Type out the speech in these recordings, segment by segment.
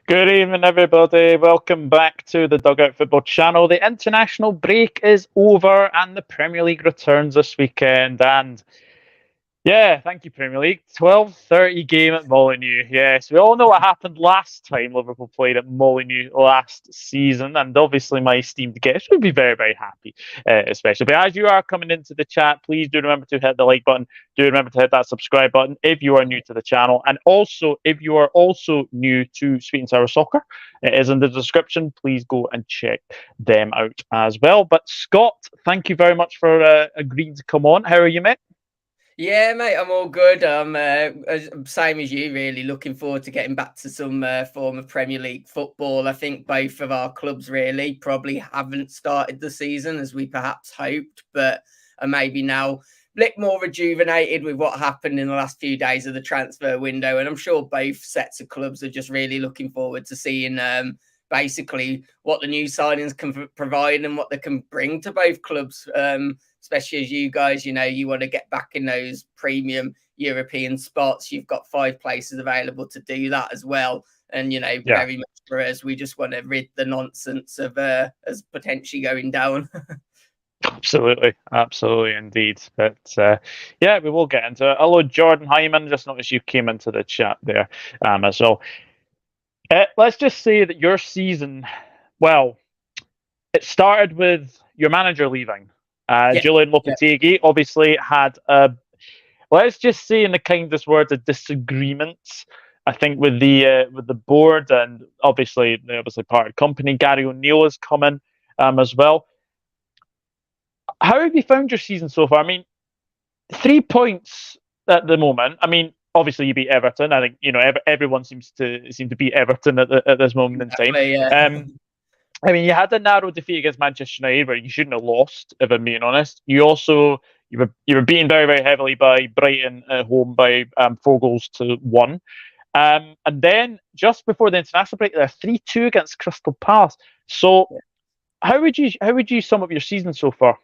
Good evening, everybody. Welcome back to the Dugout Football Channel. The international break is over and the Premier League returns this weekend. And yeah, thank you, Premier League. 12:30 game at Molineux. Yes, we all know what happened last time Liverpool played at Molineux last season, and obviously my esteemed guests would be very, very happy, especially. But as you are coming into the chat, please do remember to hit the like button. Do remember to hit that subscribe button if you are new to the channel, and also if you are also new to Sweet and Sour Soccer, it is in the description. Please go and check them out as well. But Scott, thank you very much for agreeing to come on. How are you, mate? Yeah, mate, I'm all good. I'm same as you, really. Looking forward to getting back to some form of Premier League football. I think both of our clubs really probably haven't started the season as we perhaps hoped, but are maybe now a bit more rejuvenated with what happened in the last few days of the transfer window. And I'm sure both sets of clubs are just really looking forward to seeing basically what the new signings can provide and what they can bring to both clubs. Especially as you guys, you want to get back in those premium European spots. You've got 5 places available to do that as well. And, very much for us, we just want to rid the nonsense of as potentially going down. Absolutely, absolutely, indeed. But yeah, we will get into it. Hello, Jordan Hyman. Just noticed you came into the chat there as well. Let's just say that your season, well, it started with your manager leaving. Julen Lopetegui obviously had let's just say in the kindest words, a disagreement. I think with the board and obviously parted company. Gary O Neill has come in as well. How have you found your season so far? I mean, 3 points at the moment. I mean, obviously you beat Everton. I think everyone seems to beat Everton at this moment in time. Yeah. I mean, you had a narrow defeat against Manchester United where you shouldn't have lost, if I'm being honest. You were beaten very, very heavily by Brighton at home by 4-1. And then just before the international break, they're 3-2 against Crystal Palace. So how would you sum up your season so far?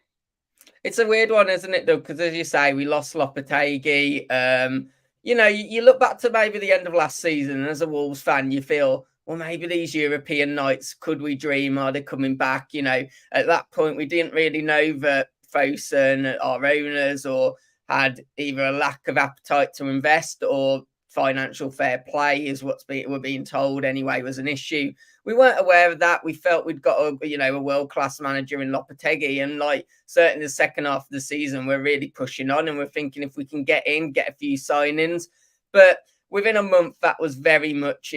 It's a weird one, isn't it, though? Because as you say, we lost Lopetegui. You look back to maybe the end of last season, and as a Wolves fan, you feel, well, maybe these European nights, could we dream? Are they coming back? At that point, we didn't really know that Fosun, our owners, or had either a lack of appetite to invest or financial fair play is we're being told anyway was an issue. We weren't aware of that. We felt we'd got a world-class manager in Lopetegui, and certainly the second half of the season, we're really pushing on, and we're thinking if we can get a few signings. But within a month, that was very much,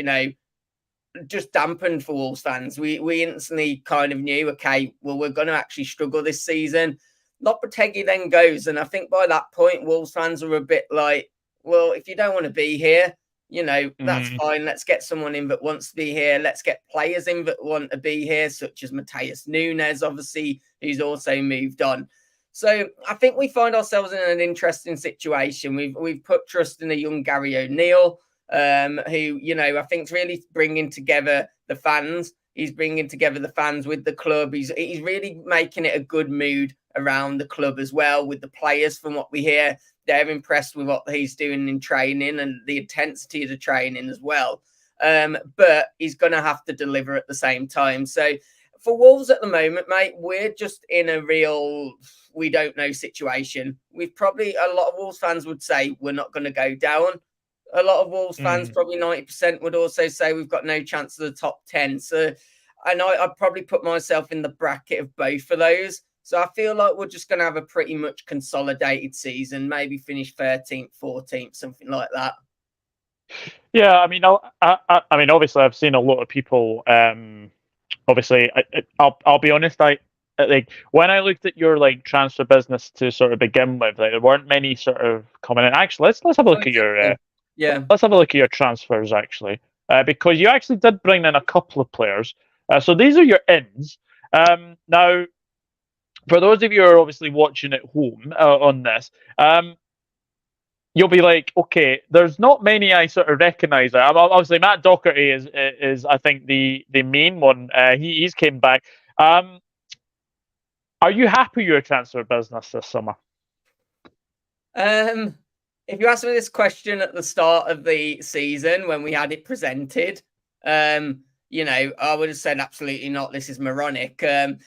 just dampened for Wolves fans. We instantly kind of knew, okay, well, we're going to actually struggle this season. Lopetegui then goes, and I think by that point, Wolves fans were a bit like, well, if you don't want to be here, that's fine. Let's get someone in that wants to be here. Let's get players in that want to be here, such as Matheus Nunes, obviously, who's also moved on. So I think we find ourselves in an interesting situation. We've put trust in a young Gary O Neill, who, I think is really bringing together the fans. He's bringing together the fans with the club. He's really making it a good mood around the club as well with the players. From what we hear, they're impressed with what he's doing in training and the intensity of the training as well. But he's going to have to deliver at the same time. So for Wolves at the moment, mate, we're just in a real we don't know situation. We've probably, a lot of Wolves fans would say we're not going to go down. A lot of Wolves fans, probably 90%, would also say we've got no chance of the top 10. So I'd probably put myself in the bracket of both of those. So I feel like we're just going to have a pretty much consolidated season, maybe finish 13th, 14th, something like that. Yeah, I mean, I mean, obviously, I've seen a lot of people. Obviously, I'll be honest. Like when I looked at your transfer business to sort of begin with, there weren't many sort of coming in. Actually, let's have a look at your let's have a look at your transfers actually, because you actually did bring in a couple of players. So these are your ins. Now, for those of you who are obviously watching at home on this, you'll be like, okay, there's not many I sort of recognise. Obviously, Matt Doherty is I think the main one. He's came back. Are you happy with your transfer business this summer? If you asked me this question at the start of the season when we had it presented, I would have said absolutely not. This is moronic. At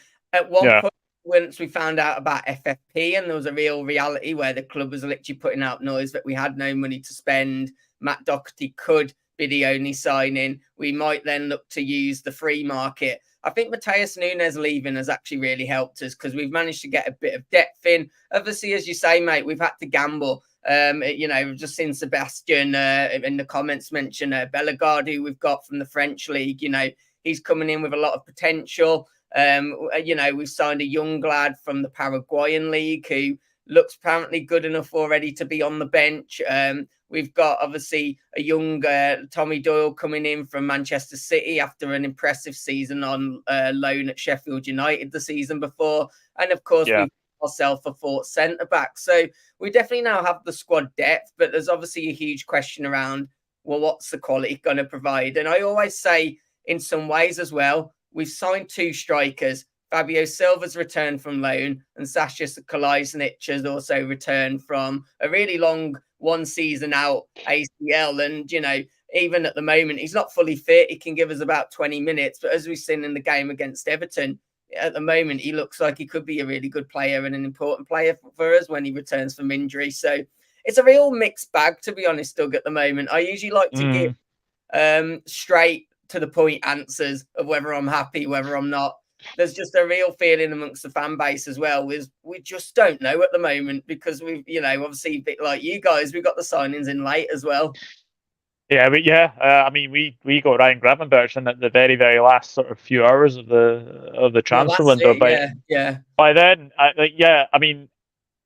one point, once we found out about FFP, and there was a real reality where the club was literally putting out noise that we had no money to spend, Matt Doherty could be the only signing. We might then look to use the free market. I think Matheus Nunes leaving has actually really helped us because we've managed to get a bit of depth in. Obviously, as you say, mate, we've had to gamble. We've just seen Sebastian in the comments mention Bellegarde, who we've got from the French league. He's coming in with a lot of potential. We've signed a young lad from the Paraguayan league who looks apparently good enough already to be on the bench. We've got obviously a young Tommy Doyle coming in from Manchester City after an impressive season on loan at Sheffield United the season before. And of course, we've got ourselves a fourth centre back. So we definitely now have the squad depth, but there's obviously a huge question around, well, what's the quality going to provide? And I always say in some ways as well, we've signed 2 strikers. Fabio Silva's returned from loan, and Sasha Kalajdzic has also returned from a really long 1 season out ACL. And, even at the moment, he's not fully fit. He can give us about 20 minutes. But as we've seen in the game against Everton, at the moment, he looks like he could be a really good player and an important player for us when he returns from injury. So it's a real mixed bag, to be honest, Doug, at the moment. I usually like to give straight to the point answers of whether I'm happy, whether I'm not. There's just a real feeling amongst the fan base as well. We just don't know at the moment because we've, obviously a bit like you guys, we got the signings in late as well. Yeah, we got Ryan Gravenberch in at the very, very last sort of few hours of the transfer window. By then,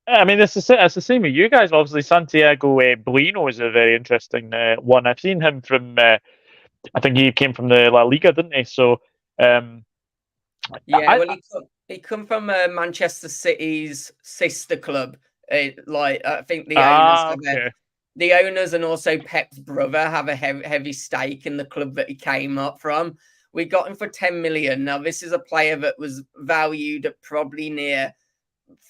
it's the same with you guys. Obviously, Santiago Bolino is a very interesting one. I've seen him from. I think he came from the La Liga, didn't he? So. He come from Manchester City's sister club. I think the owners the owners and also Pep's brother have a heavy stake in the club that he came up from. We got him for 10 million. Now, this is a player that was valued at probably near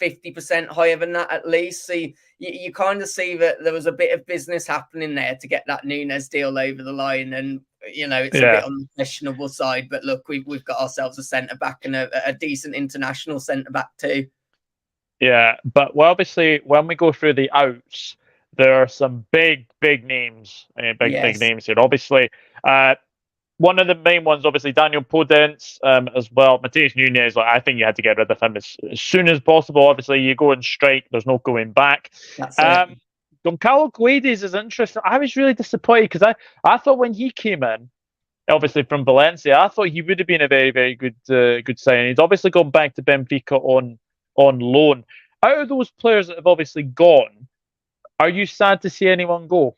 50% higher than that at least. So you kind of see that there was a bit of business happening there to get that Nunes deal over the line. And it's a bit on the questionable side, but look, we've got ourselves a centre back and a decent international centre back too. Yeah, but obviously when we go through the outs, there are some big names, big names here. Obviously, one of the main ones, obviously, Daniel Podence as well. Matheus Nunes, I think you had to get rid of him as soon as possible. Obviously, you go and strike, there's no going back. That's it. Goncalo Guedes is interesting. I was really disappointed because I thought when he came in, obviously from Valencia, I thought he would have been a very, very good signing. He's obviously gone back to Benfica on loan. Out of those players that have obviously gone, are you sad to see anyone go?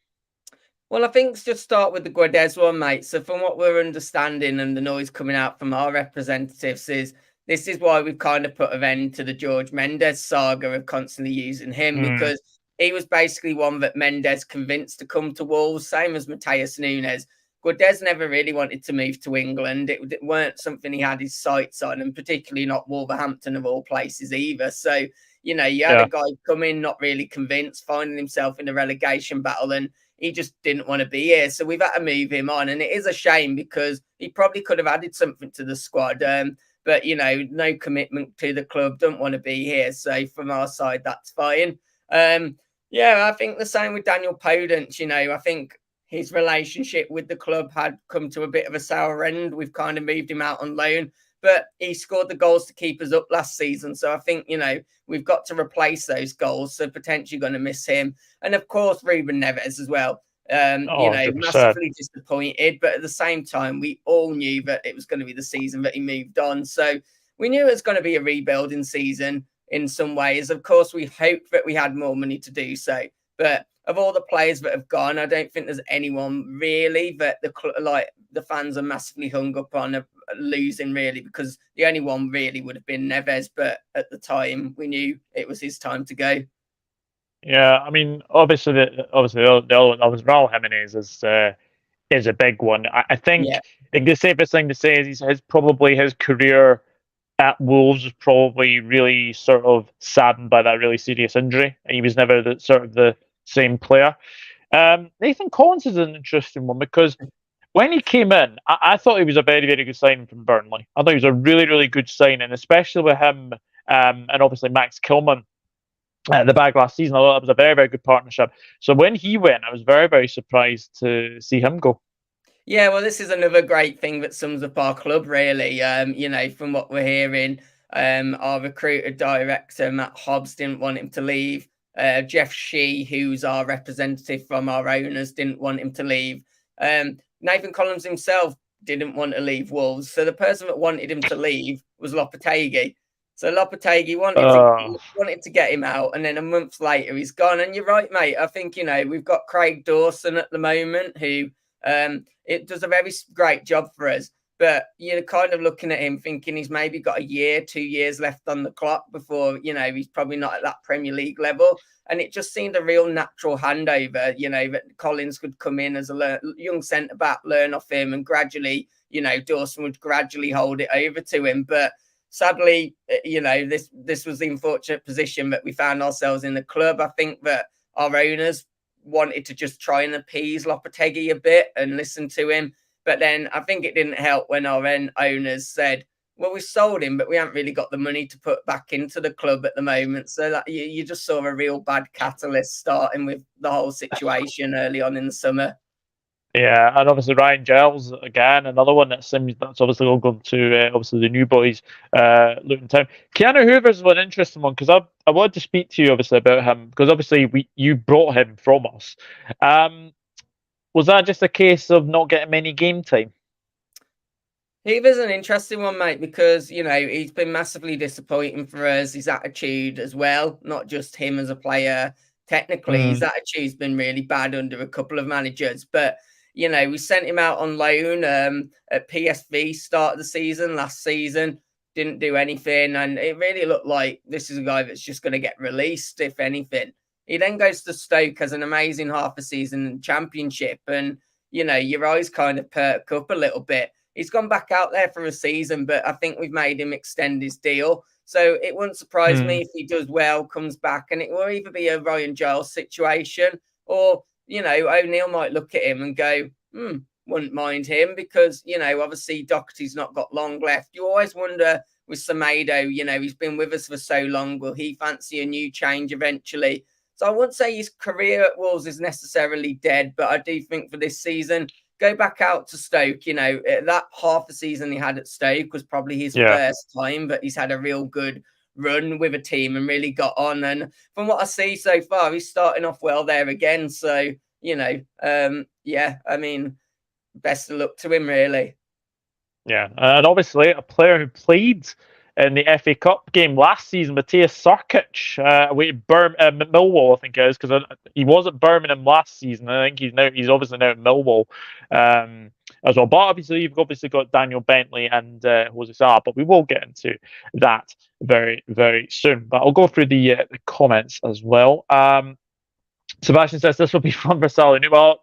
Well, I think just start with the Guedes one, mate. So from what we're understanding and the noise coming out from our representatives is this is why we've kind of put an end to the George Mendes saga of constantly using him because he was basically one that Mendes convinced to come to Wolves, same as Matheus Nunes. Guedes never really wanted to move to England. It weren't something he had his sights on, and particularly not Wolverhampton of all places either. So, you had a guy come in not really convinced, finding himself in a relegation battle, and he just didn't want to be here. So we've had to move him on, and it is a shame because he probably could have added something to the squad. But, no commitment to the club, don't want to be here. So from our side, that's fine. I think the same with Daniel Podence. I think his relationship with the club had come to a bit of a sour end. We've kind of moved him out on loan, but he scored the goals to keep us up last season. So I think, we've got to replace those goals. So potentially going to miss him. And of course, Ruben Neves as well. Massively disappointed. But at the same time, we all knew that it was going to be the season that he moved on. So we knew it was going to be a rebuilding season in some ways. Of course, we hoped that we had more money to do so. But of all the players that have gone, I don't think there's anyone really that the fans are massively hung up on losing really, because the only one really would have been Neves. But at the time, we knew it was his time to go. Yeah, I mean, obviously, Raul Jimenez is a big one. I think the safest thing to say is probably his career at Wolves was probably really sort of saddened by that really serious injury. He was never the same player. Nathan Collins is an interesting one because when he came in, I thought he was a very, very good signing from Burnley. I thought he was a really, really good signing, especially with him and obviously Max Kilman at the back last season. I thought that was a very, very good partnership. So when he went, I was very, very surprised to see him go. Yeah, well, this is another great thing that sums up our club, really. From what we're hearing, our recruiter director, Matt Hobbs, didn't want him to leave. Jeff Shee, who's our representative from our owners, didn't want him to leave. Nathan Collins himself didn't want to leave Wolves. So the person that wanted him to leave was Lopetegui. So Lopetegui wanted to get him out, and then a month later he's gone. And you're right, mate. I think we've got Craig Dawson at the moment who it does a very great job for us. But you're kind of looking at him thinking he's maybe got a year, 2 years left on the clock before, he's probably not at that Premier League level. And it just seemed a real natural handover, that Collins could come in as a young centre-back, learn off him, and gradually, Dawson would gradually hold it over to him. But sadly, this was the unfortunate position that we found ourselves in the club. I think that our owners wanted to just try and appease Lopetegui a bit and listen to him. But then I think it didn't help when our owners said, well, we sold him, but we haven't really got the money to put back into the club at the moment. So that you just saw a real bad catalyst starting with the whole situation early on in the summer. Yeah, and obviously Ryan Giles again, another one that seems that's obviously all going to obviously the new boys, Luton Town. Keanu Hoover's one interesting one because I wanted to speak to you obviously about him because obviously you brought him from us. Was that just a case of not getting many game time? Hoover's an interesting one, mate, because he's been massively disappointing for us. His attitude as well, not just him as a player. Technically, his attitude's been really bad under a couple of managers, but. We sent him out on loan at PSV start of the season, last season. Didn't do anything. And it really looked like this is a guy that's just going to get released, if anything. He then goes to Stoke, has an amazing half a season Championship. And, your eyes kind of perk up a little bit. He's gone back out there for a season, but I think we've made him extend his deal. So it wouldn't surprise me if he does well, comes back, and it will either be a Ryan Giles situation or O'Neill might look at him and go, wouldn't mind him because, obviously Doherty's not got long left. You always wonder with Semedo, he's been with us for so long. Will he fancy a new change eventually? So I wouldn't say his career at Wolves is necessarily dead, but I do think for this season, go back out to Stoke. That half a season he had at Stoke was probably his first time, but he's had a real good run with a team and really got on. And from what I see so far, he's starting off well there again. So, best of luck to him, really. Yeah, and obviously a player who played in the FA Cup game last season, Matthias Sarkic, Millwall, I think it is, because he was at Birmingham last season. I think he's obviously now at Millwall as well. But obviously, you've obviously got Daniel Bentley and Jose Salah, but we will get into that very, very soon. But I'll go through the comments as well. Sebastian says this will be fun for Salah. Well,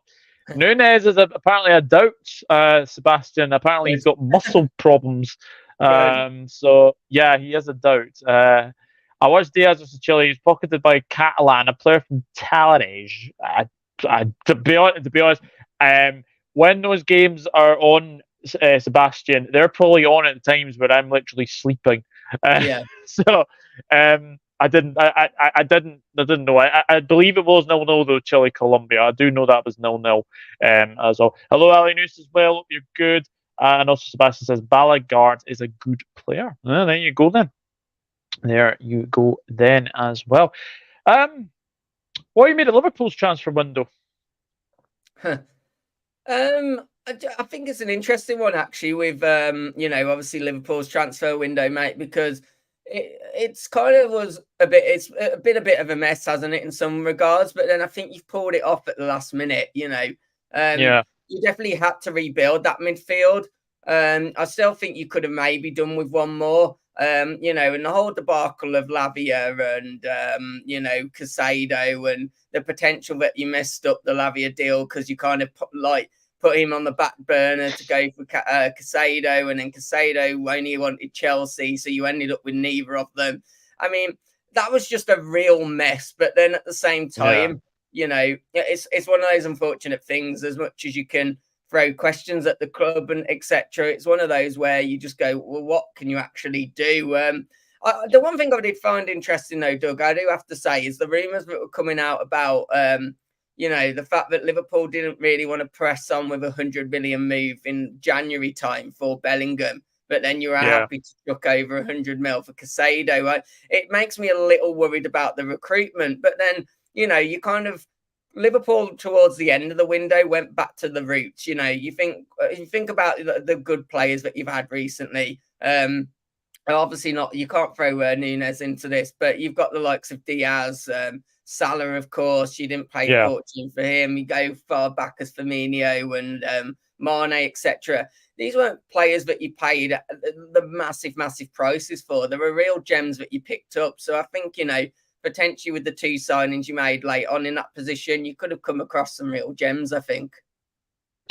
Nunez is apparently a doubt, Sebastian. Apparently, he's got muscle problems. So, yeah, he has a doubt. I watched Diaz versus Chile. He was pocketed by Catalan, a player from Talarej. To be honest, when those games are on, Sebastian, they're probably on at the times where I'm literally sleeping. So, I didn't know. I believe it was 0-0 though, Chile Colombia. I do know that was 0-0 as well. Hello, Ali News as well. Hope you're good. And also Sebastian says Ballagard is a good player. There you go then. There you go then as well. What you made of Liverpool's transfer window? I think it's an interesting one actually. With obviously Liverpool's transfer window, mate, because. It's kind of was a bit. It's been a bit of a mess, hasn't it, in some regards? But then I think you've pulled it off at the last minute. You definitely had to rebuild that midfield. I still think you could have maybe done with one more. And the whole debacle of Lavia and Casado and the potential that you messed up the Lavia deal because you kind of put him on the back burner to go for Casado, and then Casado only wanted Chelsea, so you ended up with neither of them. I mean, that was just a real mess. But then at the same time, it's one of those unfortunate things. As much as you can throw questions at the club and etc. It's one of those where you just go, well, what can you actually do? The one thing I did find interesting, though, Doug, I do have to say, is the rumours that were coming out about, the fact that Liverpool didn't really want to press on with a 100 million move in January time for Bellingham, but then you were happy to chuck over 100 mil for Casado. Right? It makes me a little worried about the recruitment, but then, you kind of, Liverpool towards the end of the window went back to the roots. You think about the good players that you've had recently. Obviously not. You can't throw Nunez into this, but you've got the likes of Diaz, Salah, of course. You didn't pay fortune for him. You go far back as Firmino and Mane, etc. These weren't players that you paid the massive prices for. They were real gems that you picked up. So I think potentially with the two signings you made late on in that position, you could have come across some real gems, I think.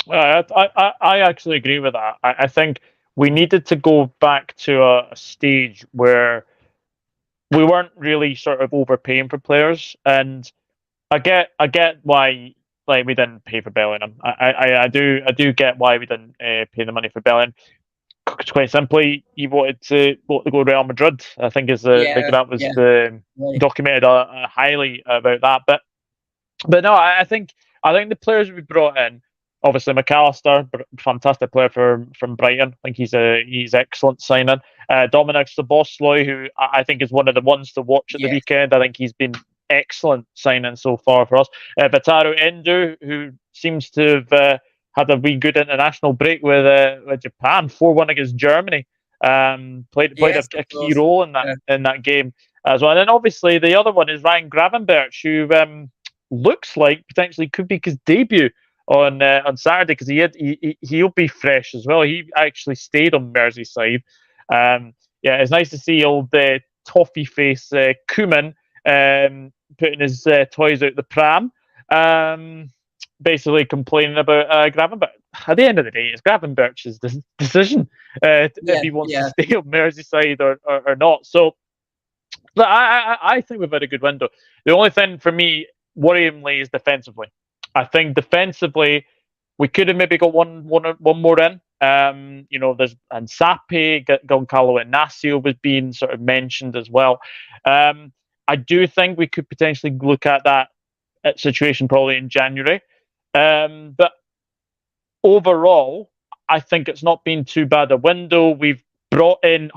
I actually agree with that. I think we needed to go back to a stage where we weren't really sort of overpaying for players. And I get why we didn't pay for Bellingham. I do get why we didn't pay the money for Bellingham. Quite simply, he wanted to go to Real Madrid. I think that was documented highly about that. But no, I think the players we brought in, obviously McAllister, fantastic player from Brighton. I think he's excellent signing. Dominik Szoboszlai, who I think is one of the ones to watch at the weekend. I think he's been excellent signing so far for us. Wataru Endo, who seems to have had a wee good international break with Japan, 4-1 against Germany. Played a key role in that game as well. And then obviously the other one is Ryan Gravenberch, who looks like potentially could be his debut on Saturday, because he'll be fresh as well. He actually stayed on Merseyside. It's nice to see old toffee face Koeman putting his toys out the pram. Basically complaining about Gravenberch. At the end of the day, it's Gravenberch's decision if he wants to stay on Merseyside or not. So I think we've had a good window. The only thing for me, worryingly, is defensively. I think defensively we could have maybe got one more in. There's Sape, Goncalo Inacio was being sort of mentioned as well. I do think we could potentially look at that situation probably in January. But overall, I think it's not been too bad a window. We've brought in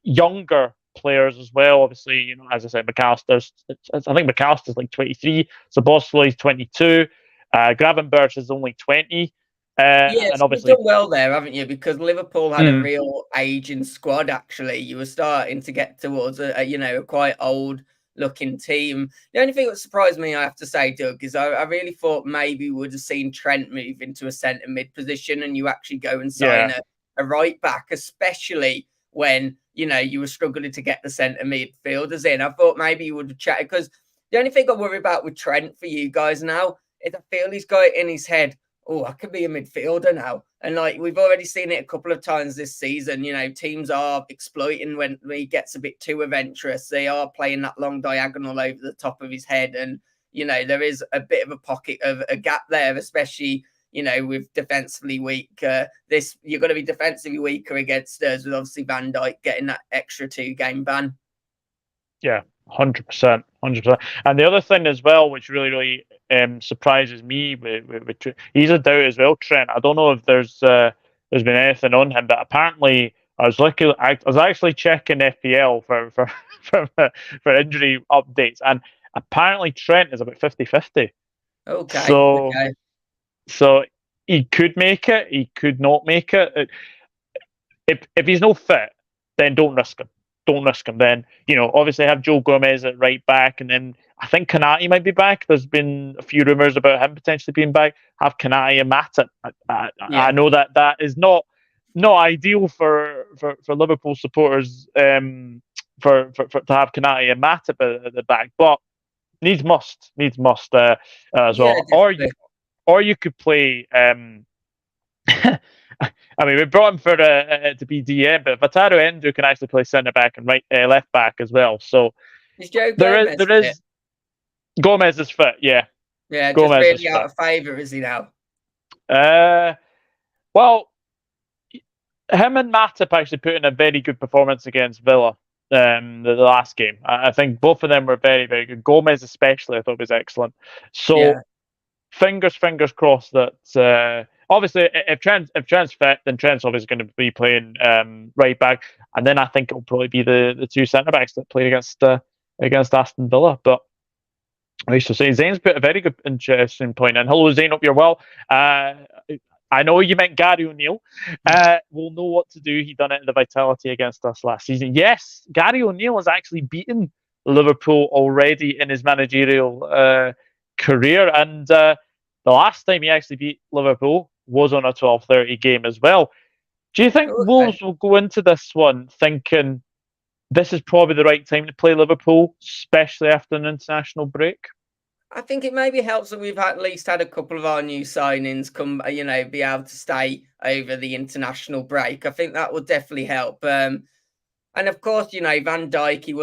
younger players as well. Obviously, as I said, I think McAllister's like 23, Szoboszlai's 22, Gravenberch is only 20. And obviously you've done well there, haven't you? Because Liverpool had a real aging squad. Actually, you were starting to get towards a quite old looking team. The only thing that surprised me, I have to say, Doug, is I really thought maybe we would have seen Trent move into a centre mid position and you actually go and sign a right back, especially when you were struggling to get the centre midfielders in. I thought maybe you would have chatted, because the only thing I worry about with Trent for you guys now is I feel he's got it in his head, I could be a midfielder now. And we've already seen it a couple of times this season. Teams are exploiting when he gets a bit too adventurous. They are playing that long diagonal over the top of his head. And, there is a bit of a pocket of a gap there, especially, with defensively weak. You're going to be defensively weaker against us, with obviously Van Dijk getting that extra 2-game ban. Yeah, 100%. And the other thing as well, which really surprises me, with he's a doubt as well, Trent. I don't know if there's been anything on him, but apparently I was actually checking FPL for injury updates, and apparently Trent is about 50-50. Okay. So he could make it, he could not make it. If he's no fit, then don't risk him. Then, obviously have Joe Gomez at right back, and then I think Konate might be back. There's been a few rumours about him potentially being back. Have Konate and Matip. I know that is not ideal for Liverpool supporters for to have Konate and Matip at the back, but needs must as well. Or you could play. I mean, we brought him for to be DM, but Wataru Endo can actually play centre back and left back as well. So there is Gomez is fit, Gomez just really out of favour, is he now? Well, him and Matip actually put in a very good performance against Villa. The last game, I think both of them were very, very good. Gomez especially, I thought was excellent. So fingers crossed that obviously if Trent's fit, then Trent's obviously going to be playing right back, and then I think it'll probably be the two centre backs that play against Aston Villa. But I used to say Zane's put a very good, interesting point in. Hello, Zane. Hope you're well. I know you meant Gary O'Neill. Will know what to do. He done it in the Vitality against us last season. Yes, Gary O'Neill has actually beaten Liverpool already in his managerial career, and the last time he actually beat Liverpool was on a 12:30 game as well. Do you think Wolves will go into this one thinking this is probably the right time to play Liverpool, especially after an international break? I think it maybe helps that we've at least had a couple of our new signings come, be able to stay over the international break. I think that will definitely help. And of course, Van Dijk, he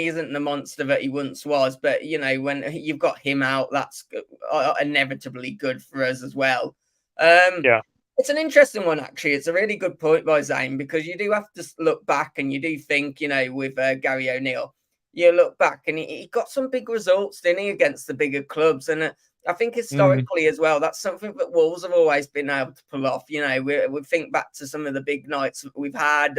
isn't the monster that he once was, but when you've got him out, that's inevitably good for us as well. Yeah. It's an interesting one, actually. It's a really good point by Zane, because you do have to look back and you do think, with Gary O'Neill, you look back and he got some big results, didn't he, against the bigger clubs? And I think historically as well, that's something that Wolves have always been able to pull off. We think back to some of the big nights that we've had,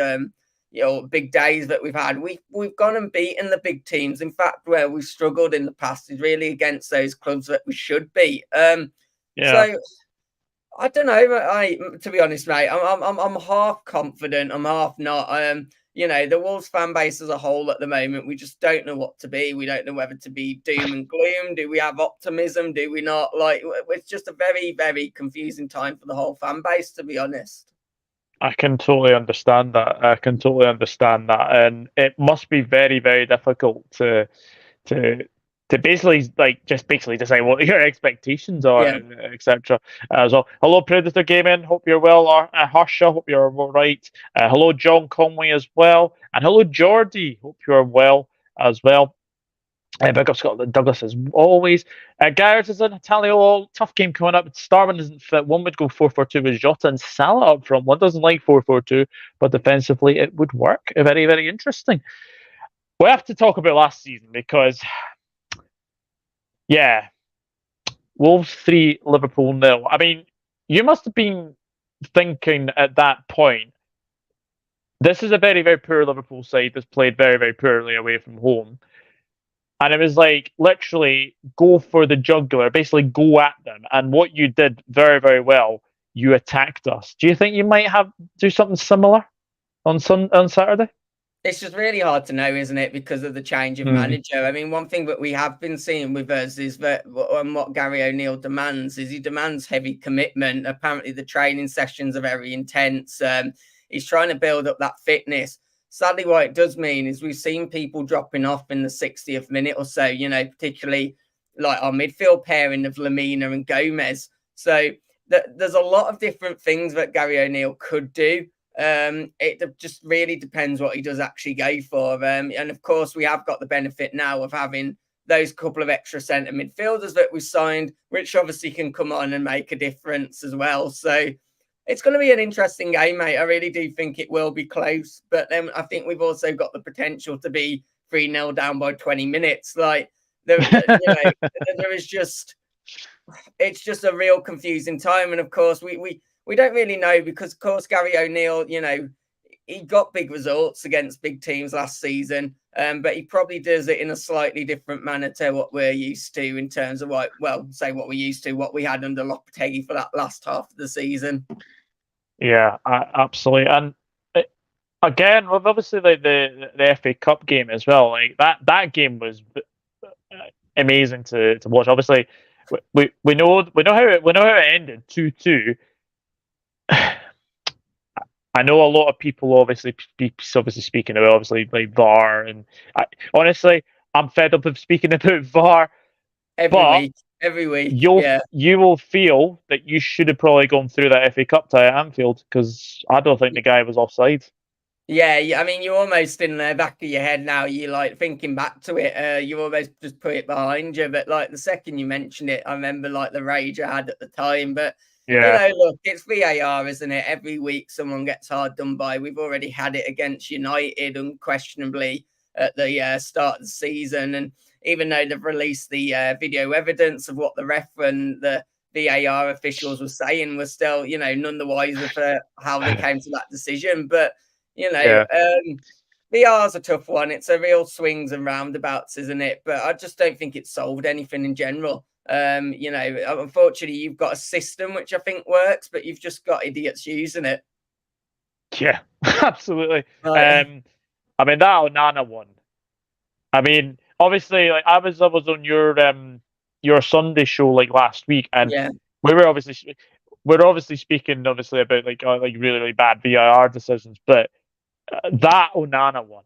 big days that we've had. We've gone and beaten the big teams. In fact, where we've struggled in the past is really against those clubs that we should beat. So I don't know. To be honest, mate, I'm half confident. I'm half not. The Wolves fan base as a whole at the moment, we just don't know what to be. We don't know whether to be doom and gloom. Do we have optimism? Do we not? It's just a very, very confusing time for the whole fan base, to be honest. I can totally understand that. And it must be very, very difficult to basically decide what your expectations are, etc. So, hello, Predator Gaming. Hope you're well. Harsha, hope you're all right. Hello, John Conway as well, and hello, Geordie. Hope you're well as well. Big up Scotland Douglas as always. Garrett is in Italio. Tough game coming up. Starman isn't fit. One would go 4-4-2 with Jota and Salah up front. One doesn't like 4-4-2, but defensively it would work. Very, very interesting. We have to talk about last season because, Wolves 3, Liverpool 0. I mean, you must have been thinking at that point, this is a very, very poor Liverpool side that's played very, very poorly away from home. And it was like, literally, go for the jugular, basically go at them. And what you did very, very well, you attacked us. Do you think you might do something similar on Saturday? It's just really hard to know, isn't it? Because of the change of manager. I mean, one thing that we have been seeing with us is that what Gary O'Neill demands is he demands heavy commitment. Apparently, the training sessions are very intense. He's trying to build up that fitness. Sadly, what it does mean is we've seen people dropping off in the 60th minute or so, particularly like our midfield pairing of Lamina and Gomez. So there's a lot of different things that Gary O'Neill could do. It just really depends what he does actually go for. And of course, we have got the benefit now of having those couple of extra centre midfielders that we signed, which obviously can come on and make a difference as well. So it's going to be an interesting game, mate. I really do think it will be close. But then I think we've also got the potential to be 3-0 down by 20 minutes. There is just, it's just a real confusing time. And of course, we don't really know because, of course, Gary O'Neill, he got big results against big teams last season, but he probably does it in a slightly different manner to what we're used to in terms of what we had under Lopetegui for that last half of the season. Yeah, absolutely. And again, with obviously the FA Cup game as well, like that game was amazing to watch. Obviously, we know how it ended 2-2. I know a lot of people obviously speaking about obviously like VAR, and honestly, I'm fed up of speaking about VAR. Every week, you will feel that you should have probably gone through that FA Cup tie at Anfield because I don't think the guy was offside. Yeah, I mean, you're almost in the back of your head now. You're like thinking back to it. You almost just put it behind you. But like the second you mentioned it, I remember like the rage I had at the time. But Yeah. Look, it's VAR, isn't it? Every week someone gets hard done by. We've already had it against United unquestionably at the start of the season. And even though they've released the video evidence of what the ref and the VAR officials were saying, we're still, none the wiser for how they came to that decision. But, Yeah. VR's a tough one. It's a real swings and roundabouts, isn't it? But I just don't think it's solved anything in general. Unfortunately, you've got a system which I think works, but you've just got idiots using it. Yeah, absolutely. Right. I mean, that Onana one. I mean, obviously, like I was on your Sunday show like last week, and Yeah. we're obviously speaking obviously about like really really bad VAR decisions, but that Onana one.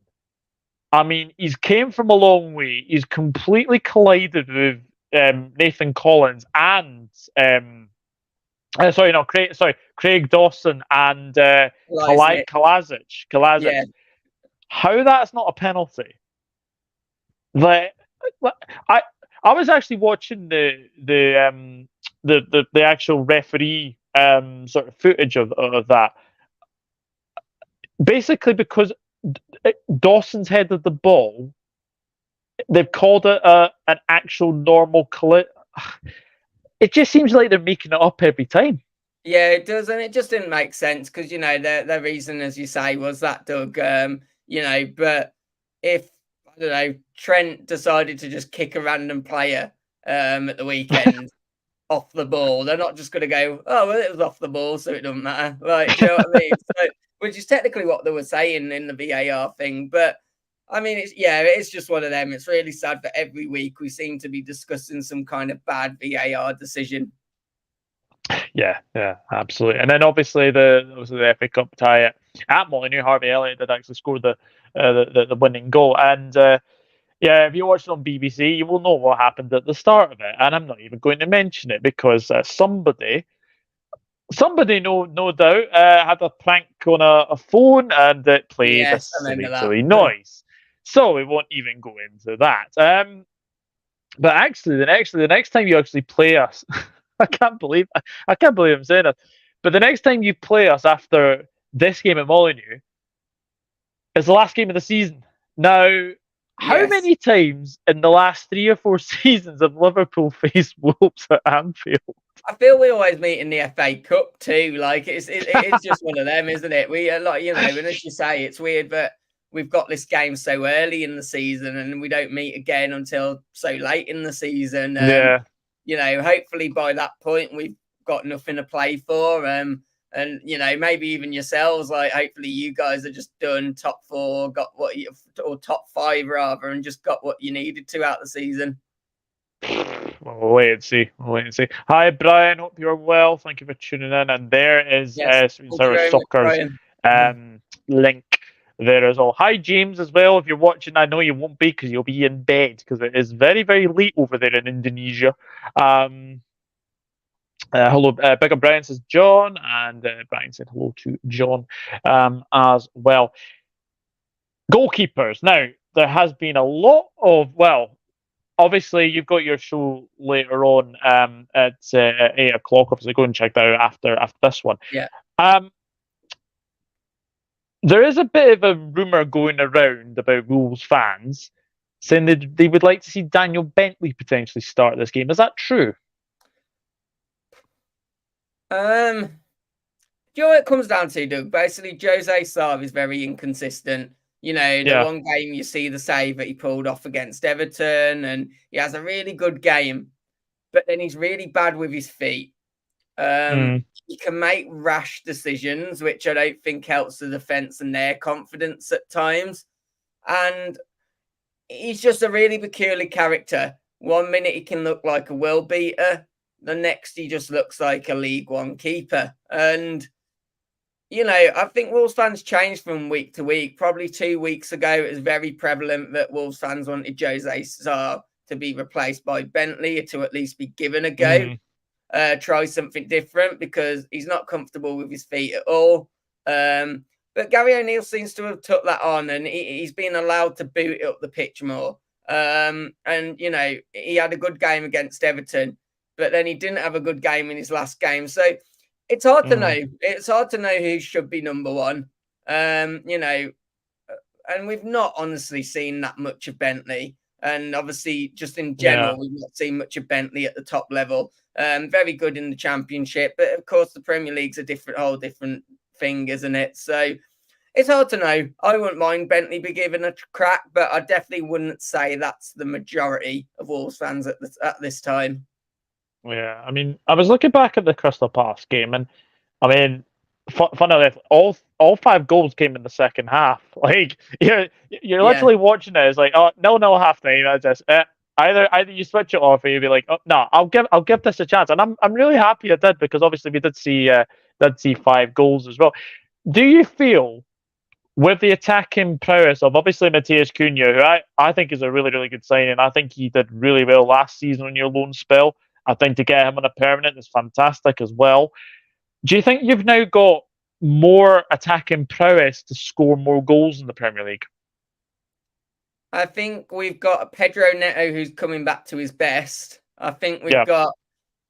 I mean, he's came from a long way. He's completely collided with Nathan Collins and Craig Dawson and Kalasic. Yeah. How that's not a penalty? Like, I I was actually watching the actual referee sort of footage of that. Basically, because Dawson's headed the ball, they've called it an actual normal It just seems like they're making it up every time. Yeah, it does, and it just didn't make sense because their reason, as you say, was that Doug. But if I don't know, Trent decided to just kick a random player at the weekend off the ball, they're not just going to go, "Oh, well, it was off the ball, so it doesn't matter." Like, do you know what I mean? So, which is technically what they were saying in the VAR thing, but. I mean, it's just one of them. It's really sad that every week we seem to be discussing some kind of bad VAR decision. Yeah, absolutely. And then obviously the FA Cup tie at Molineux, Harvey Elliott did actually score the winning goal. And yeah, if you watched it on BBC, you will know what happened at the start of it. And I'm not even going to mention it because somebody, no doubt, had a prank on a phone and it played a Yes, I remember silly that. noise. So we won't even go into that. But actually, the next time you actually play us, I can't believe I'm saying it. But the next time you play us after this game at Molineux is the last game of the season. Now, how Yes. many times in the last 3 or 4 seasons have Liverpool faced Wolves at Anfield? I feel we always meet in the FA Cup too. Like it is just one of them, isn't it? We and as you say, it's weird, but we've got this game so early in the season, and we don't meet again until so late in the season. Yeah. Hopefully by that point we've got nothing to play for. And maybe even yourselves, like hopefully you guys are just done top four, got or top five rather, and just got what you needed to out the season. We'll wait and see. Hi, Brian. Hope you're well. Thank you for tuning in. And there is Selhurst Soccer's link there as well. Hi, James, as well. If you're watching, I know you won't be because you'll be in bed because it is very, very late over there in Indonesia. Hello, Bigger Brian says John, and Brian said hello to John as well. Goalkeepers. Now, there has been a lot of, obviously, you've got your show later on at 8 o'clock. Obviously, go and check that out after this one. Yeah. There is a bit of a rumour going around about Wolves fans saying they would like to see Daniel Bentley potentially start this game. Is that true? Do you know what it comes down to, Doug? Basically, Jose Sarr is very inconsistent. The one game you see the save that he pulled off against Everton, and he has a really good game, but then he's really bad with his feet. He can make rash decisions, which I don't think helps the defence and their confidence at times. And he's just a really peculiar character. 1 minute he can look like a world beater, the next he just looks like a League One keeper. And I think Wolves fans change from week to week. Probably 2 weeks ago, it was very prevalent that Wolves fans wanted Jose Sarr to be replaced by Bentley, or to at least be given a go. Try something different because he's not comfortable with his feet at all. But Gary O Neill seems to have took that on, and he's been allowed to boot it up the pitch more. And he had a good game against Everton, but then he didn't have a good game in his last game. So It's hard to know. It's hard to know who should be number one. You know, and we've not honestly seen that much of Bentley. And obviously, just in general, we've not seen much of Bentley at the top level. Very good in the Championship, but of course, the Premier League's a whole different thing, isn't it? So it's hard to know. I wouldn't mind Bentley be given a crack, but I definitely wouldn't say that's the majority of Wolves fans at this time. Yeah, I mean, I was looking back at the Crystal Palace game, and I mean, funnily enough, all 5 goals came in the second half. Like you're literally watching it. It's like, oh, 0-0 half time. I just either you switch it off, or you'd be like, oh no, I'll give this a chance. And I'm really happy I did, because obviously we did see 5 goals as well. Do you feel, with the attacking prowess of obviously Matheus Cunha, who I think is a really, really good signing? I think he did really well last season on your loan spell. I think to get him on a permanent is fantastic as well. Do you think you've now got more attacking prowess to score more goals in the Premier League? I think we've got a Pedro Neto who's coming back to his best. I think we've got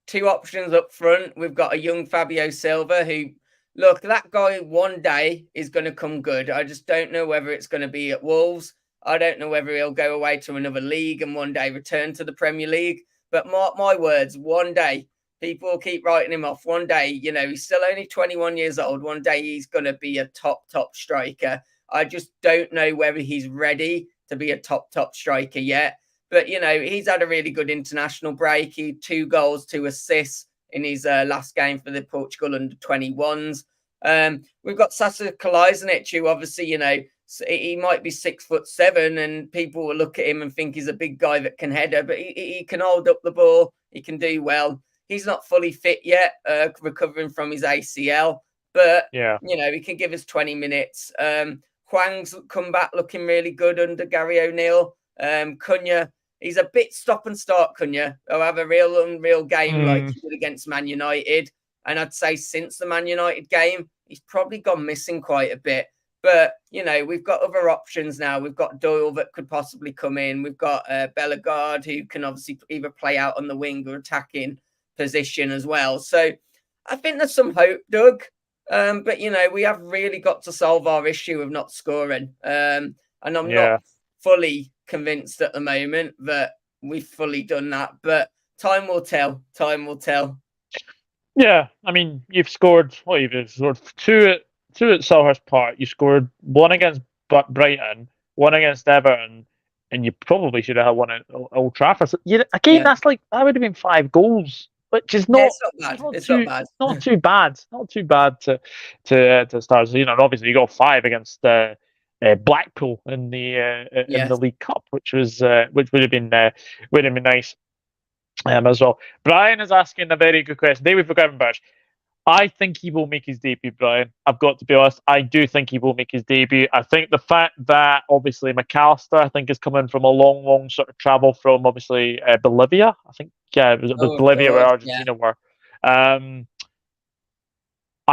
2 options up front. We've got a young Fabio Silva who, look, that guy one day is going to come good. I just don't know whether it's going to be at Wolves. I don't know whether he'll go away to another league and one day return to the Premier League. But mark my words, one day, people will keep writing him off. One day, you know, he's still only 21 years old. One day he's going to be a top striker. I just don't know whether he's ready to be a top striker yet. But, you know, he's had a really good international break. He had 2 goals, 2 assists in his last game for the Portugal under-21s. We've got Sasa Kalajdzic, who obviously, you know, he might be 6'7", and people will look at him and think he's a big guy that can header, but he can hold up the ball. He can do well. He's not fully fit yet, recovering from his ACL, but you know, he can give us 20 minutes. Hwang's come back looking really good under Gary O Neill. Cunha, he's a bit stop and start. Cunha, he'll have a real unreal game like he did against Man United, and I'd say since the Man United game, he's probably gone missing quite a bit. But, you know, we've got other options now. We've got Doyle that could possibly come in. We've got Bellegarde, who can obviously either play out on the wing or attacking position as well. So I think there's some hope, Doug. But, you know, we have really got to solve our issue of not scoring. And I'm not fully convinced at the moment that we've fully done that. But time will tell. Time will tell. Yeah, I mean, you've scored 2 at Selhurst Park. You scored 1 against Brighton, 1 against Everton, and you probably should have had 1 at Old Trafford. So, that's like, that would have been 5 goals, which is not. It's not bad. Not too bad. Not too bad to start. So, you know, obviously you got 5 against Blackpool in the League Cup, which would have been nice as well. Brian is asking a very good question. David for Gravenberch. I think he will make his debut, Brian. I've got to be honest. I do think he will make his debut. I think the fact that obviously McAllister, I think, is coming from a long sort of travel from obviously Bolivia. I think, it was Bolivia where Argentina were. I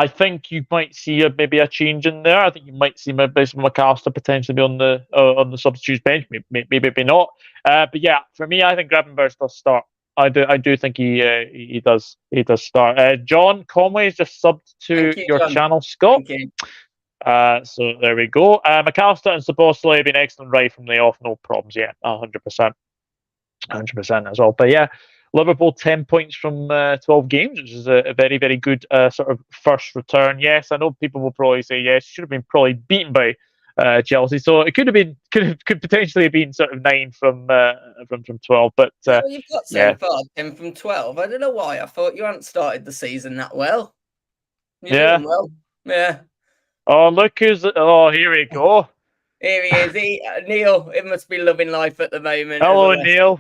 think you might see maybe a change in there. I think you might see maybe McAllister potentially be on the substitutes bench. Maybe not. But yeah, for me, I think Gravenberch does start. I do think he does start. John Conway is just subbed to your John. channel, Scott. So there we go. McAllister and Szoboszlai have been excellent right from the off, no problems. Yeah, 100%, 100% as well. But yeah, Liverpool 10 points from 12 games, which is a very, very good sort of first return. Yes, I know people will probably say yes, should have been probably beaten by Chelsea, so it could potentially have been sort of 9 from 12. But you've got so far 10 from 12. I don't know why. I thought you hadn't started the season that well. You're doing well. Yeah. Oh, look who's! Oh, here we go. Here he is. Neil. It must be loving life at the moment. Hello, Neil.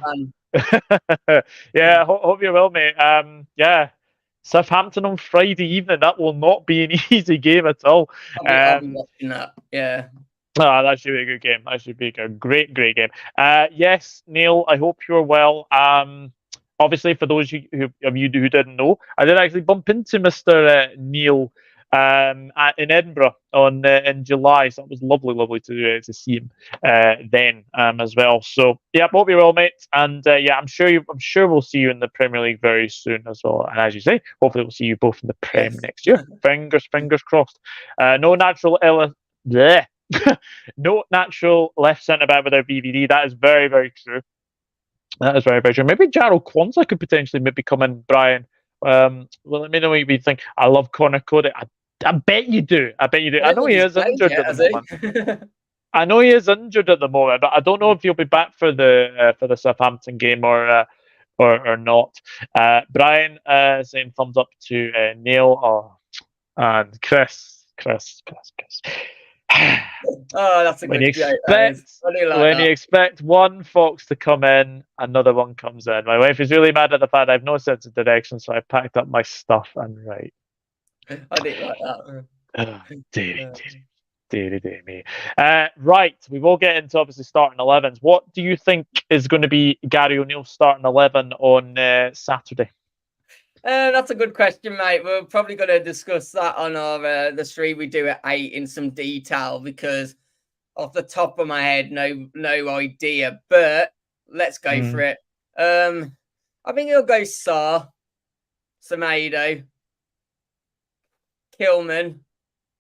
Yeah, hope you're well, mate. Yeah. Southampton on Friday evening. That will not be an easy game at all. I'll be watching that. Yeah. Oh, that should be a good game. That should be a great game. Yes, Neil, I hope you're well. Obviously, for those of you who didn't know, I did actually bump into Mr. Neil in Edinburgh in July. So it was lovely to see him then as well. So yeah, hope you're well, mate. And yeah, I'm sure we'll see you in the Premier League very soon as well. And as you say, hopefully we'll see you both in the Prem next year. Fingers crossed. No natural bleh. No natural left centre back without BVD. That is very true. That is very true. Maybe Jarrell Kwanzaa could potentially maybe come in, Brian. Well, let me know what you think. I love Conor Cody. I bet you do. I know he is injured at the moment. I know he is injured at the moment, but I don't know if he'll be back for the Southampton game or not. Brian saying thumbs up to Neil and Chris. Oh, that's a good joke. When you expect one fox to come in, another one comes in. My wife is really mad at the fact I have no sense of direction, so I packed up my stuff and right. I didn't like that. Oh, dear me. Right, we will get into obviously starting 11s. What do you think is going to be Gary O'Neill's starting 11 on Saturday? That's a good question, mate. We're probably going to discuss that on our the stream we do at 8 in some detail, because off the top of my head, no idea. But let's go for it. I think he'll go Sarr, Semedo, Kilman,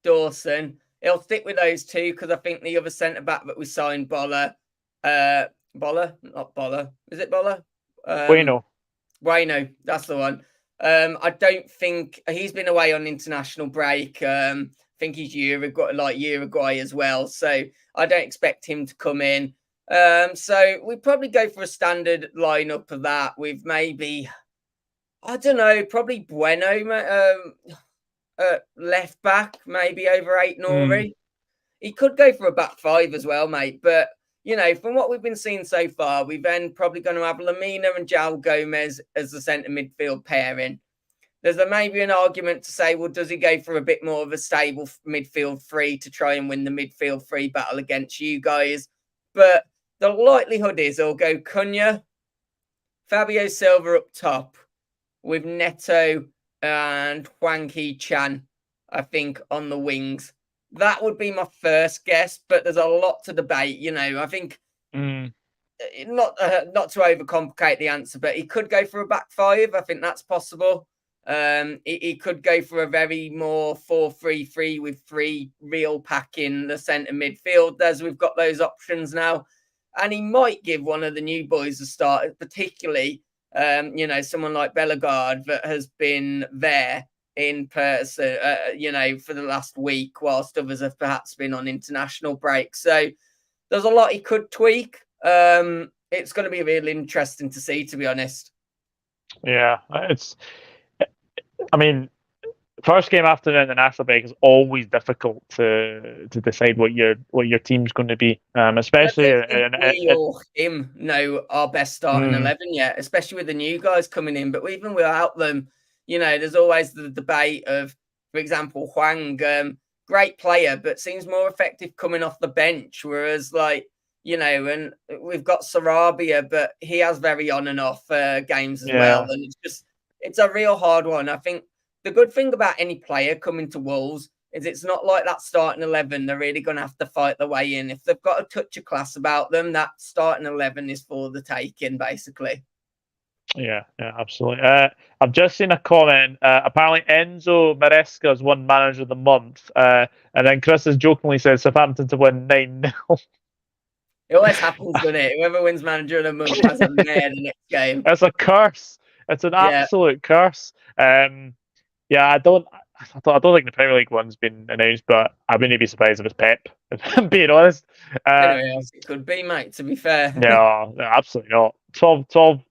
Dawson. He'll stick with those two because I think the other centre back that we signed, Bola, not Bola. Is it Bola? Bueno, that's the one. I don't think he's been away on international break. I think he's Uruguay as well. So I don't expect him to come in. So we probably go for a standard lineup of that with maybe, I don't know, probably Bueno left back, maybe over Ait-Nouri. He could go for a back five as well, mate. But from what we've been seeing so far, we're then probably going to have Lamina and João Gomez as the centre midfield pairing. There's maybe an argument to say, well, does he go for a bit more of a stable midfield three to try and win the midfield three battle against you guys? But the likelihood is he'll go Cunha, Fabio Silva up top with Neto and Hwang Hee-chan, I think, on the wings. That would be my first guess, but there's a lot to debate. I think not to overcomplicate the answer, but he could go for a back five. I think that's possible. He could go for a very more 4-3-3 with three real pack in the centre midfield, as we've got those options now. And he might give one of the new boys a start, particularly, someone like Bellegarde that has been there in person, for the last week, whilst others have perhaps been on international break. So there's a lot he could tweak. It's going to be really interesting to see, to be honest. Yeah, first game after the international break is always difficult to decide what your team's going to be, especially. We or him know our best starting 11 yet, especially with the new guys coming in. But even without them, there's always the debate of, for example, Hwang, great player, but seems more effective coming off the bench. Whereas, and we've got Sarabia, but he has very on and off games as well. And it's a real hard one. I think the good thing about any player coming to Wolves is it's not like that starting 11. They're really going to have to fight their way in. If they've got a touch of class about them, that starting 11 is for the taking, basically. Yeah, absolutely. I've just seen a comment. Apparently, Enzo Maresca has won Manager of the Month, and then Chris has jokingly said Southampton to win 9-0. It always happens, doesn't it? Whoever wins Manager of the Month has a mare the next game. It's a curse. It's an absolute curse. I don't think the Premier League one's been announced, but I wouldn't be surprised if it's Pep, if I'm being honest. Anyway else it could be, mate, to be fair. No, absolutely not. 12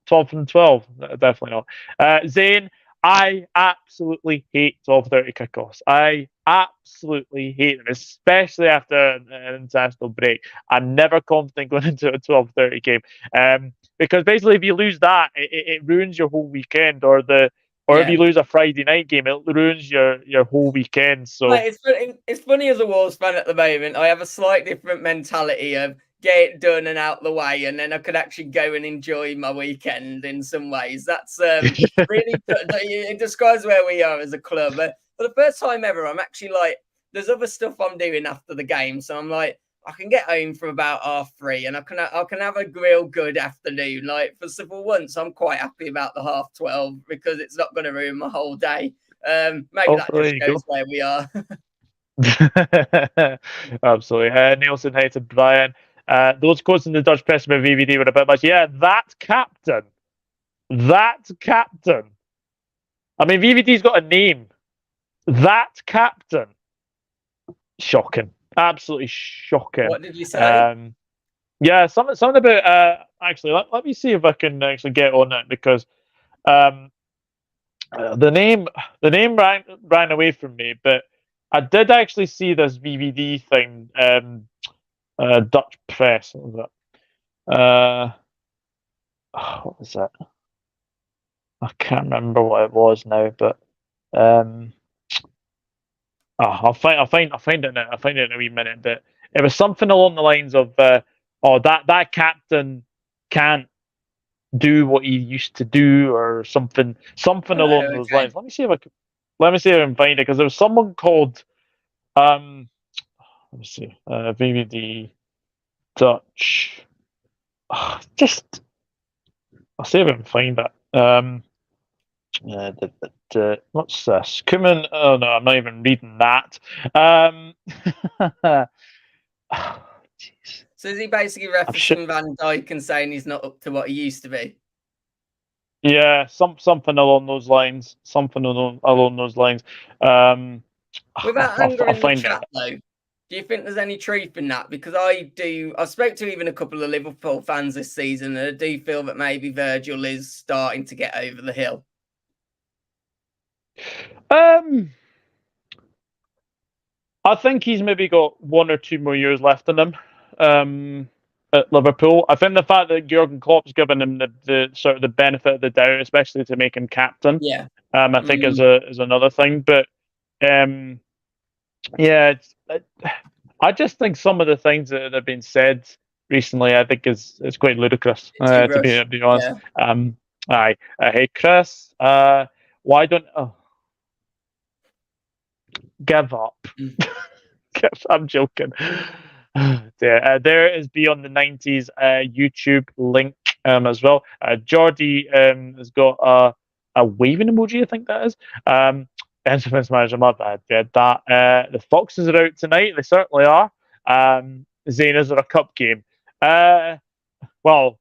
from 12, definitely not. Zane, I absolutely hate 12:30 kickoffs. I absolutely hate them, especially after an international break. I'm never confident going into a 12:30 game, because basically if you lose that, it ruins your whole weekend, or if you lose a Friday night game, it ruins your whole weekend. So it's funny as a Wolves fan at the moment. I have a slightly different mentality of get it done and out the way, and then I could actually go and enjoy my weekend in some ways. That's really it describes where we are as a club. for the first time ever, I'm actually like, there's other stuff I'm doing after the game. So I'm like, I can get home for about 3:30 and I can have a real good afternoon. Like for once, I'm quite happy about the 12:30 because it's not going to ruin my whole day. Maybe that just shows where we are. Absolutely. Nielsen hated Brian. Those quotes in the Dutch press about VVD were a bit much. Yeah, that captain. I mean, VVD's got a name. That captain. Shocking. Absolutely shocking. What did you say? Yeah, something about actually. Let me see if I can actually get on it because the name ran away from me, but I did actually see this VVD thing. Dutch press. What was it? What was it? I can't remember what it was now, but I'll find it now. I'll find it in a wee minute. But it was something along the lines of, that captain can't do what he used to do, or something along those lines. Let me see if I can find it because there was someone called let me see, VVD Dutch. Just I'll see if I can find it. What's this? Koeman. Oh no, I'm not even reading that. So is he basically referencing Van Dijk and saying he's not up to what he used to be? Yeah, something along those lines. Without anger in the chat, though, do you think there's any truth in that? Because I spoke to even a couple of Liverpool fans this season, and I do feel that maybe Virgil is starting to get over the hill. I think he's maybe got 1 or 2 more years left in him. At Liverpool, I think the fact that Jurgen Klopp's given him the sort of the benefit of the doubt, especially to make him captain, I think is another thing. But yeah, I just think some of the things that have been said recently, I think is quite ludicrous. To be honest, I hate Chris. Why don't give up? I'm joking. There is Beyond the 90s YouTube link as well. Geordie has got a waving emoji, I think that is. Infamous manager, my bad. Yeah, that the Foxes are out tonight. They certainly are. Zanas are a cup game. Well,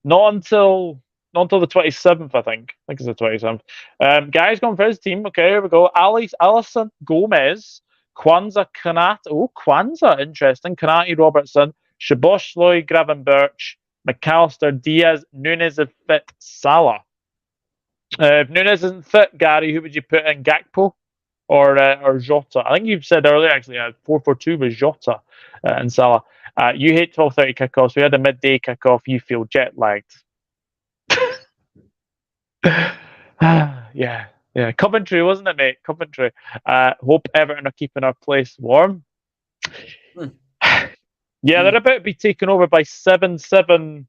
not until the 27th, I think. I think it's the 27th. Guy's gone for his team. Okay, here we go. Alisson Gomez. Kwanzaa Konate. Oh, Kwanzaa, interesting. Konate Robertson, Szoboszlai, Gravenberch, McAllister, Diaz, Nunes if fit, Salah. If Nunes isn't fit, Gary, who would you put in, Gakpo or Jota? I think you've said earlier actually 4-4-2 was Jota and Salah. You hate 12:30 kickoffs. We had a midday kickoff. You feel jet lagged. Yeah. Yeah, Coventry, wasn't it, mate? Coventry. Hope Everton are keeping our place warm. Yeah, they're about to be taken over by 7-7,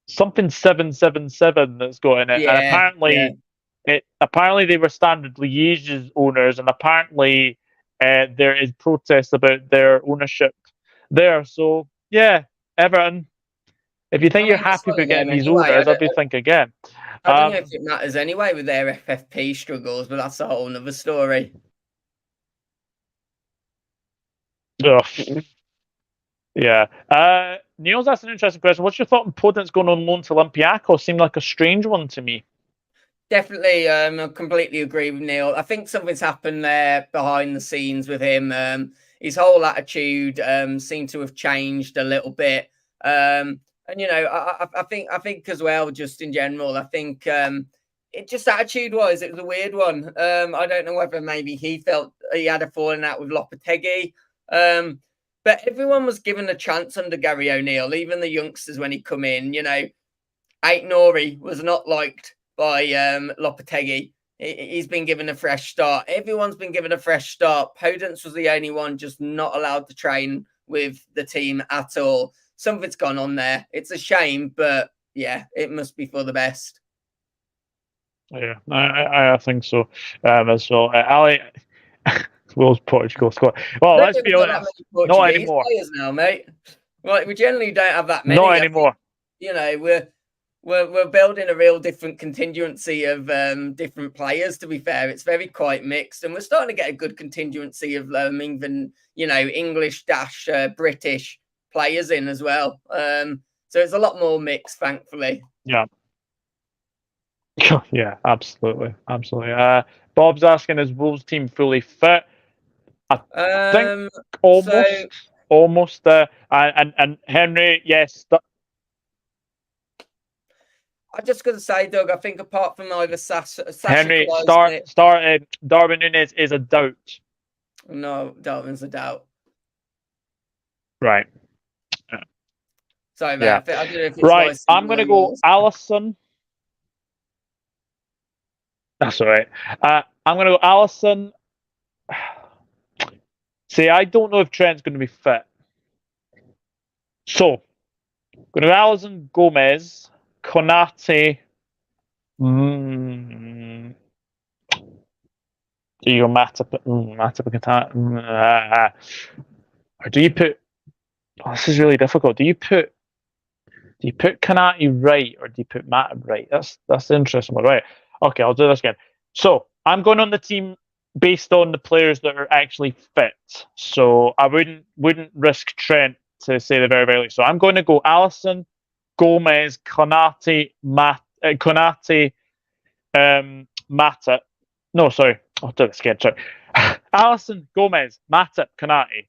something 777 that's got in it. And apparently they were Standard Liège's owners, and apparently there is protests about their ownership there. So yeah, Everton. If you think you're happy with getting these owners, I'd be think again. I don't know if it matters anyway with their FFP struggles, but that's a whole other story. Yeah. Neil's asked an interesting question. What's your thought on Podence going on loan to Olympiacos? Seemed like a strange one to me. Definitely, I completely agree with Neil. I think something's happened there behind the scenes with him. His whole attitude seemed to have changed a little bit. And you know, I think as well, just in general, I think it just attitude-wise, it was a weird one. I don't know whether maybe he felt he had a falling out with Lopetegui. But everyone was given a chance under Gary O Neill, even the youngsters when he come in. You know, Aït-Nouri was not liked by Lopetegui. He's been given a fresh start. Everyone's been given a fresh start. Podence was the only one just not allowed to train with the team at all. Something's gone on there. It's a shame, but yeah, it must be for the best. Yeah, I think so as well. Ali, Will's Portugal squad. Well, I don't let's think be we've got that honest, many not Portuguese anymore. players now, mate. Right, we generally don't have that many. Not I think, anymore. you know, we're building a real different contingency of different players. To be fair, it's very quite mixed, and we're starting to get a good contingency of even English dash British players in as well. So it's a lot more mixed, thankfully. Yeah. Yeah, absolutely. Bob's asking, is Wolves team fully fit? I think almost. And Henry, yes. I'm just going to say, Doug, I think apart from either Sasha Henry, Kleisner, Darwin Núñez is a doubt. No, Darwin's a doubt. Right. Sorry, mate. Yeah. I don't know if it's right. I'm going to go Alisson. That's all right. I'm going to go Alisson. See, I don't know if Trent's going to be fit. So, going to go Alisson, Gomez, Konate. Do you go Matip? Or do you put? Oh, this is really difficult. Do you put Konate right, or do you put Matip right? That's the interesting one, right? Okay, I'll do this again. So I'm going on the team based on the players that are actually fit. So I wouldn't risk Trent to say the very, very least. So I'm going to go Alisson, Gomez, Konate, Konate, Matip. No, sorry. I'll do this again. Sorry. Alisson, Gomez, Matip, Konate,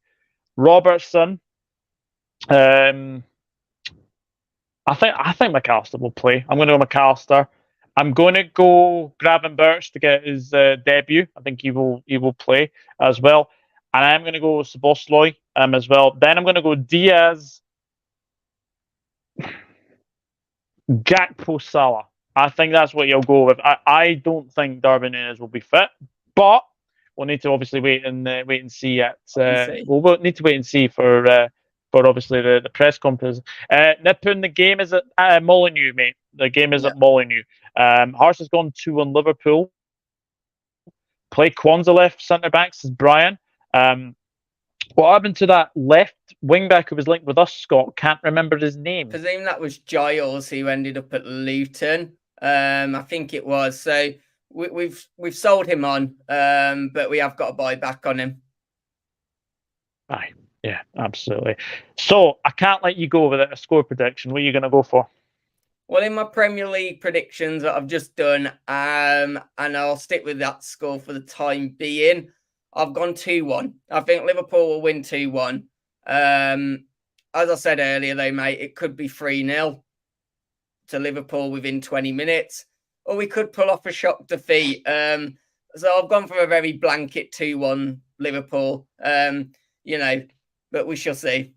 Robertson. I think McAllister will play. I'm going to go McAllister. I'm going to go Gravenberch to get his debut. I think he will play as well. And I'm going to go Szoboszlai as well. Then I'm going to go Diaz, Gakpo, Salah. I think that's what you'll go with. I don't think Darwin Núñez will be fit, but we'll need to obviously wait and see. We'll need to wait and see for obviously the press conference. Nippon, the game is at Molineux, mate. The game is at Molineux. Hearts has gone 2-1 Liverpool. Play Kwanzaa left centre backs is Brian. What happened to that left wing back who was linked with us, Scott? Can't remember his name. I presume that was Giles, who ended up at Luton. I think it was. So we've sold him on, but we have got a buy back on him. Aye, yeah, absolutely. So I can't let you go without a score prediction. What are you going to go for? Well, in my Premier League predictions that I've just done, and I'll stick with that score for the time being, I've gone 2-1. I think Liverpool will win 2-1. As I said earlier, though, mate, it could be 3-0 to Liverpool within 20 minutes, or we could pull off a shock defeat. So I've gone for a very blanket 2-1 Liverpool, but we shall see.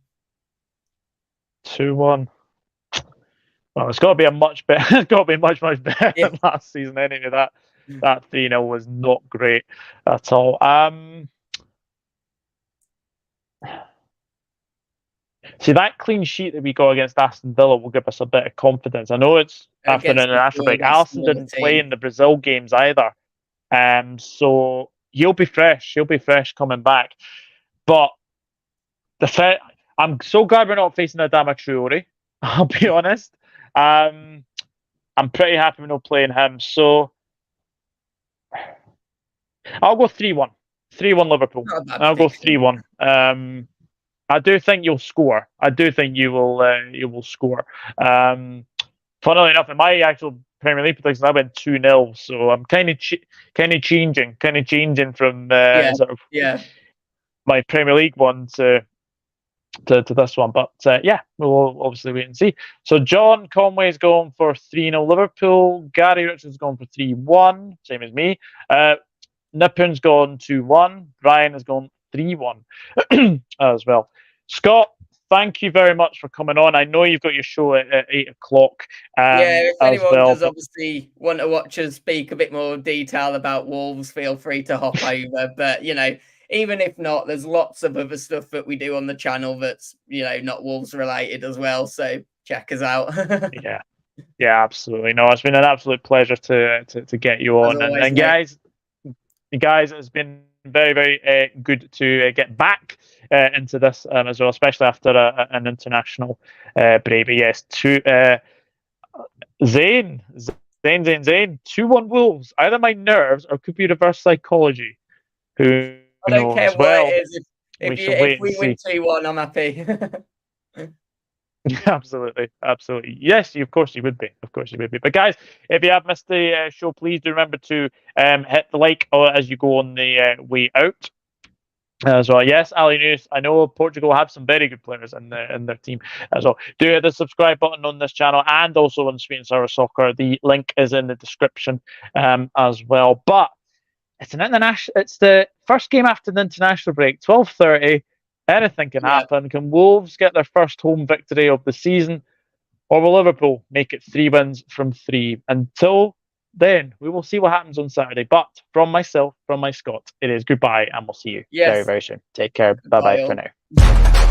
2-1. Well, it's got to be much better. It's got to be much better than last season. Anyway, that 3-0 was not great at all. See, that clean sheet that we got against Aston Villa will give us a bit of confidence. I know it's after an international break. Alisson didn't play in the Brazil games either, so he'll be fresh. He'll be fresh coming back. But I'm so glad we're not facing Adama Traore. I'll be honest. I'm pretty happy with not playing him. So I'll go 3-1. 3-1 Liverpool. I'll go 3-1. I do think you'll score. I do think you will score. Funnily enough, in my actual Premier League predictions, I went 2-0. So I'm kind of changing from my Premier League one to this one. But we'll obviously wait and see. So John Conway's going for 3-0 Liverpool. Gary Richards going for 3-1, same as me. Nippon's gone 2-1. Brian has gone 3-1 as well. Scott, thank you very much for coming on. I know you've got your show at 8 o'clock. If anyone does obviously want to watch us speak a bit more detail about Wolves, feel free to hop over. But, even if not, there's lots of other stuff that we do on the channel that's, not Wolves related as well. So check us out. Yeah. Yeah, absolutely. No, it's been an absolute pleasure to get you As on, always, and mate. guys, it's been very very good to get back into this as well, especially after an international break. But yes, Zane, Zane, 2-1 Wolves. Either my nerves or could be reverse psychology. Who I don't care knows? what it Well, is. we shall If wait and we win see. 2-1, I'm happy. Absolutely, absolutely. Yes, of course you would be. Of course you would be. But guys, if you have missed the show, please do remember to hit the like as you go on the way out. As well, yes, Ali News. I know Portugal have some very good players in their team as well. Do hit the subscribe button on this channel and also on Sweet and Sour Soccer. The link is in the description as well. But it's an international. It's the first game after the international break. 12:30. Anything can Yeah. happen. Can Wolves get their first home victory of the season, or will Liverpool make it 3 wins from 3? Until then, we will see what happens on Saturday. But from myself, from my Scott, it is goodbye, and we'll see you very, Yes. very soon. Take care. Bye bye Goodbye, for all. now.